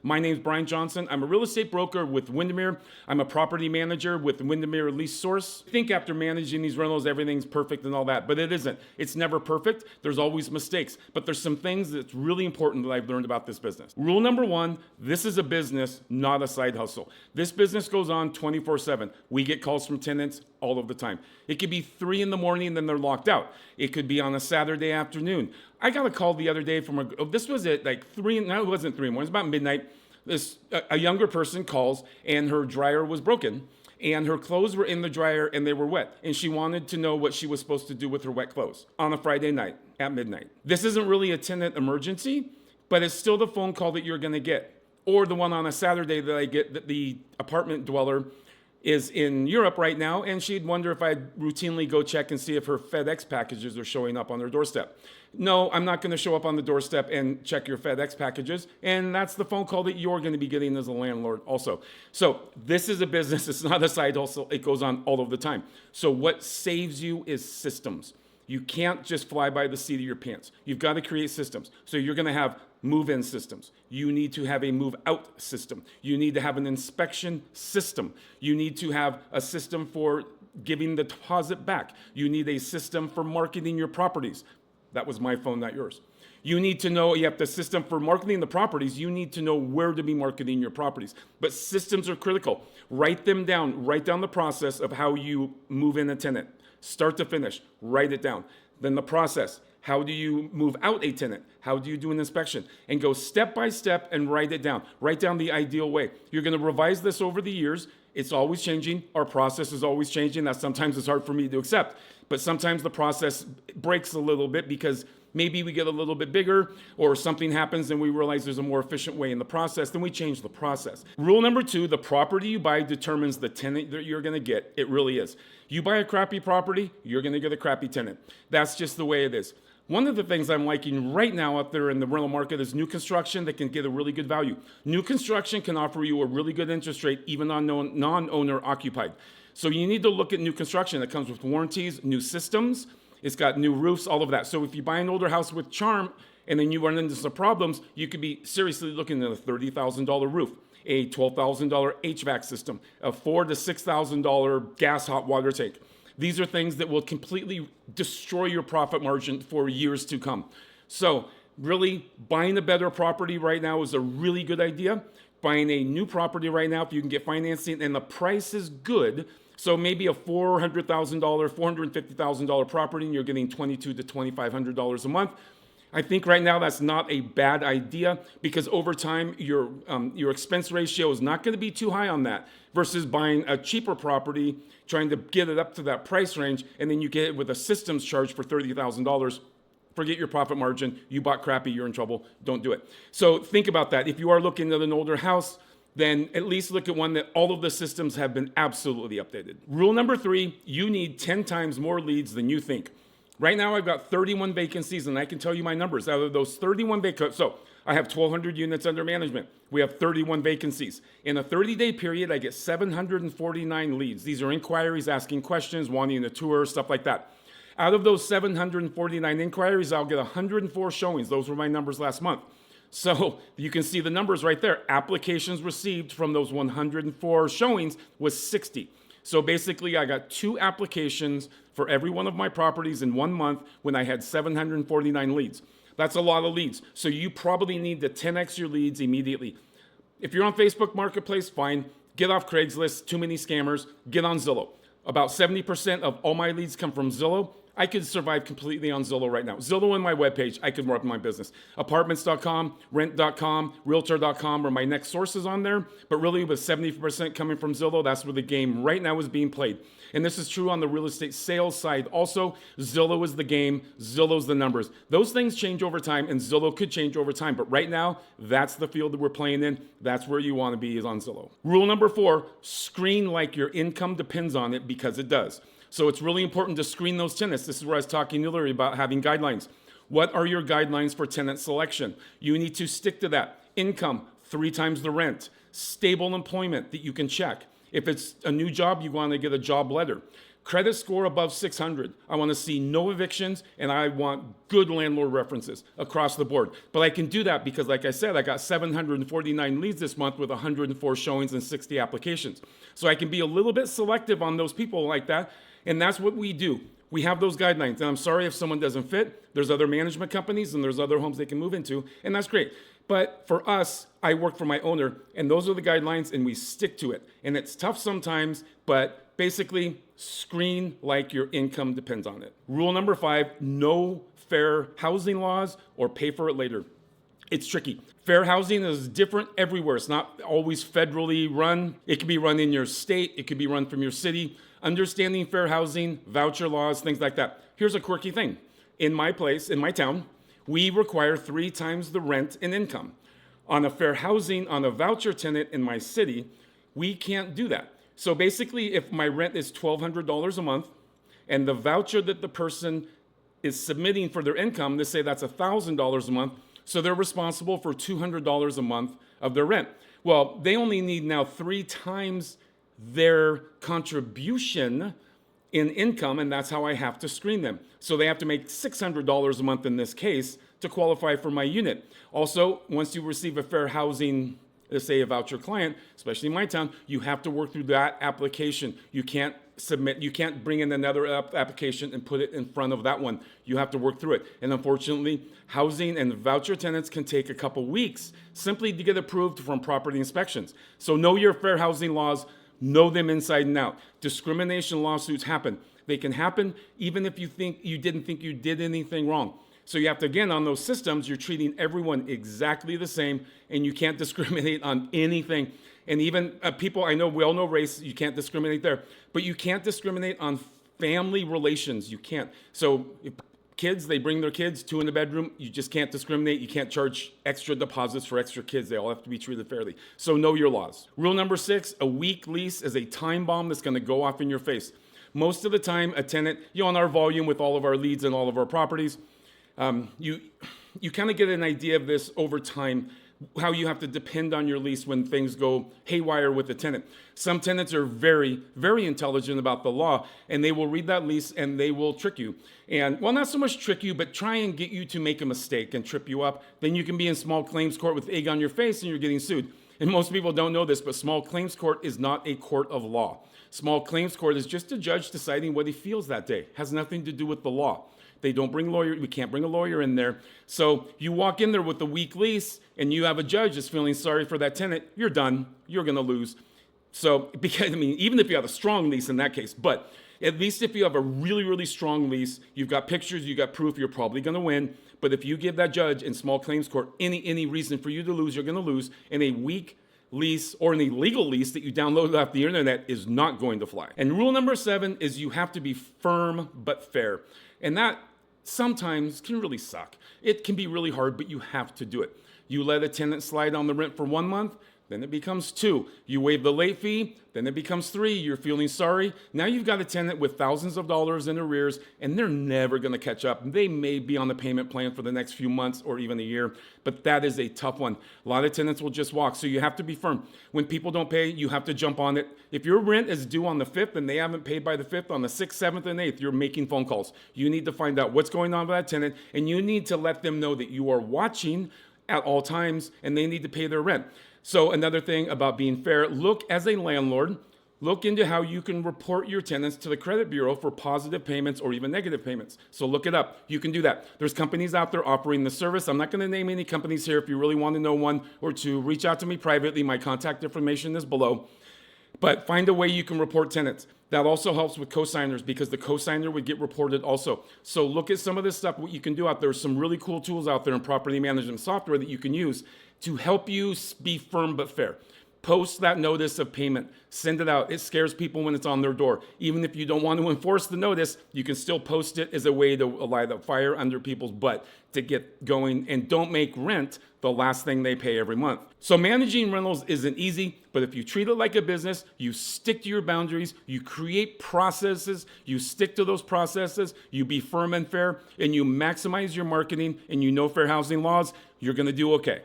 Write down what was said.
My name is Brian Johnson. I'm a real estate broker with Windermere. I'm a property manager with Windermere Lease Source. I think after managing these rentals, everything's perfect and all that, but it isn't. It's never perfect. There's always mistakes, but there's some things that's really important that I've learned about this business. Rule number one, this is a business, not a side hustle. This business goes on 24/7. We get calls from tenants all of the time. It could be 3 in the morning and then they're locked out. It could be on a Saturday afternoon. I got a call the other day from this was at like 3, no, it wasn't 3 in the morning, it was about midnight. A younger person calls and her dryer was broken and her clothes were in the dryer and they were wet. And she wanted to know what she was supposed to do with her wet clothes on a Friday night at midnight. This isn't really a tenant emergency, but it's still the phone call that you're gonna get. Or the one on a Saturday that I get that the apartment dweller is in Europe right now, and she'd wonder if I'd routinely go check and see if her FedEx packages are showing up on her doorstep. No, I'm not gonna show up on the doorstep and check your FedEx packages, and that's the phone call that you're gonna be getting as a landlord also. So this is a business, it's not a side hustle, it goes on all of the time. So what saves you is systems. You can't just fly by the seat of your pants. You've got to create systems. So you're going to have move-in systems. You need to have a move-out system. You need to have an inspection system. You need to have a system for giving the deposit back. You need a system for marketing your properties. That was my phone, not yours. You need to know, you have the system for marketing the properties. You need to know where to be marketing your properties. But systems are critical. Write them down. Write down the process of how you move in a tenant. Start to finish, write it down. Then the process, how do you move out a tenant? How do you do an inspection? And go step by step and write it down. Write down the ideal way. You're gonna revise this over the years. It's always changing. Our process is always changing. That sometimes it's hard for me to accept. But sometimes the process breaks a little bit because maybe we get a little bit bigger or something happens and we realize there's a more efficient way in the process, then we change the process. Rule number 2, the property you buy determines the tenant that you're gonna get. It really is. You buy a crappy property, you're gonna get a crappy tenant. That's just the way it is. One of the things I'm liking right now out there in the rental market is new construction that can get a really good value. New construction can offer you a really good interest rate even on non-owner occupied. So you need to look at new construction that comes with warranties, new systems, it's got new roofs, all of that. So if you buy an older house with charm and then you run into some problems, you could be seriously looking at a $30,000 roof, a $12,000 HVAC system, a $4,000 to $6,000 gas hot water tank. These are things that will completely destroy your profit margin for years to come. So really, buying a better property right now is a really good idea. Buying a new property right now, if you can get financing and the price is good, so maybe a $400,000, $450,000 property and you're getting $2,200 to $2,500 a month. I think right now that's not a bad idea because over time your expense ratio is not going to be too high on that versus buying a cheaper property, trying to get it up to that price range, and then you get it with a systems charge for $30,000. Forget your profit margin. You bought crappy, you're in trouble. Don't do it. So think about that. If you are looking at an older house, then at least look at one that all of the systems have been absolutely updated. Rule number 3, you need 10 times more leads than you think. Right now, I've got 31 vacancies, and I can tell you my numbers. Out of those 31 vacancies, so I have 1,200 units under management. We have 31 vacancies. In a 30-day period, I get 749 leads. These are inquiries, asking questions, wanting a tour, stuff like that. Out of those 749 inquiries, I'll get 104 showings. Those were my numbers last month. So you can see the numbers right there. Applications received from those 104 showings was 60. So basically, I got 2 applications for every one of my properties in 1 month when I had 749 leads. That's a lot of leads. So you probably need to 10x your leads immediately. If you're on Facebook Marketplace, fine. Get off Craigslist, too many scammers. Get on Zillow. About 70% of all my leads come from Zillow. I could survive completely on Zillow right now. Zillow and my webpage, I could run my business. Apartments.com, rent.com, realtor.com are my next sources on there. But really with 70% coming from Zillow, that's where the game right now is being played. And this is true on the real estate sales side. Also, Zillow is the game, Zillow's the numbers. Those things change over time and Zillow could change over time. But right now, that's the field that we're playing in. That's where you want to be is on Zillow. Rule number 4, screen like your income depends on it because it does. So it's really important to screen those tenants. This is where I was talking earlier about having guidelines. What are your guidelines for tenant selection? You need to stick to that. Income, 3 times the rent. Stable employment that you can check. If it's a new job, you want to get a job letter. Credit score above 600. I want to see no evictions, and I want good landlord references across the board. But I can do that because, like I said, I got 749 leads this month with 104 showings and 60 applications. So I can be a little bit selective on those people like that, and that's what we do. We have those guidelines, and I'm sorry if someone doesn't fit. There's other management companies, and there's other homes they can move into, and that's great. But for us, I work for my owner, and those are the guidelines, and we stick to it. And it's tough sometimes, but basically, screen like your income depends on it. Rule number 5, no fair housing laws or pay for it later. It's tricky. Fair housing is different everywhere. It's not always federally run. It can be run in your state. It could be run from your city. Understanding fair housing, voucher laws, things like that. Here's a quirky thing. In my place, in my town, we require 3 times the rent and income. On a fair housing, on a voucher tenant in my city, we can't do that. So basically, if my rent is $1,200 a month, and the voucher that the person is submitting for their income, let's say that's $1,000 a month, so they're responsible for $200 a month of their rent. Well, they only need now 3 times their contribution in income, and that's how I have to screen them. So they have to make $600 a month in this case to qualify for my unit. Also, once you receive a fair housing, let's say a voucher client, especially in my town, you have to work through that application. You can't bring in another application and put it in front of that one. You have to work through it. And unfortunately, housing and voucher tenants can take a couple weeks simply to get approved from property inspections. So know your fair housing laws, know them inside and out. Discrimination lawsuits happen. They can happen even if you didn't think you did anything wrong. So you have to, again, on those systems, you're treating everyone exactly the same, and you can't discriminate on anything. And even people, I know we all know race, you can't discriminate there, but you can't discriminate on family relations. You can't. So if kids, they bring their kids, 2 in the bedroom, you just can't discriminate. You can't charge extra deposits for extra kids. They all have to be treated fairly. So know your laws. Rule number 6, a weak lease is a time bomb that's going to go off in your face. Most of the time, a tenant, on our volume with all of our leads and all of our properties, you kind of get an idea of this over time, how you have to depend on your lease when things go haywire with the tenant. Some tenants are very, very intelligent about the law, and they will read that lease and they will trick you. And, well, not so much trick you, but try and get you to make a mistake and trip you up. Then you can be in small claims court with egg on your face and you're getting sued. And most people don't know this, but small claims court is not a court of law. Small claims court is just a judge deciding what he feels that day. It has nothing to do with the law. They don't bring lawyers. We can't bring a lawyer in there. So you walk in there with a weak lease and you have a judge that's feeling sorry for that tenant, you're done. You're going to lose. So, because, even if you have a strong lease in that case, but at least if you have a really, really strong lease, you've got pictures, you've got proof, you're probably going to win. But if you give that judge in small claims court any reason for you to lose, you're going to lose. And a weak lease or an illegal lease that you downloaded off the internet is not going to fly. And rule number 7 is you have to be firm but fair. And that sometimes can really suck. It can be really hard, but you have to do it. You let a tenant slide on the rent for 1 month, then it becomes 2. You waive the late fee, then it becomes 3. You're feeling sorry. Now you've got a tenant with thousands of dollars in arrears, and they're never going to catch up. They may be on the payment plan for the next few months or even a year, but that is a tough one. A lot of tenants will just walk, so you have to be firm. When people don't pay, you have to jump on it. If your rent is due on the 5th and they haven't paid by the 5th, on the 6th, 7th, and 8th, you're making phone calls. You need to find out what's going on with that tenant, and you need to let them know that you are watching at all times, and they need to pay their rent. So another thing about being fair, look as a landlord, look into how you can report your tenants to the credit bureau for positive payments or even negative payments. So look it up. You can do that. There's companies out there offering the service. I'm not going to name any companies here. If you really want to know one or two, reach out to me privately. My contact information is below. But find a way you can report tenants. That also helps with co-signers because the co-signer would get reported also. So look at some of this stuff, what you can do out there. There's some really cool tools out there in property management software that you can use to help you be firm but fair. Post that notice of payment. Send it out. It scares people when it's on their door. Even if you don't want to enforce the notice, you can still post it as a way to light the fire under people's butt to get going. And don't make rent the last thing they pay every month. So managing rentals isn't easy, but if you treat it like a business, you stick to your boundaries, you create processes, you stick to those processes, you be firm and fair, and you maximize your marketing, and you know fair housing laws, you're going to do okay.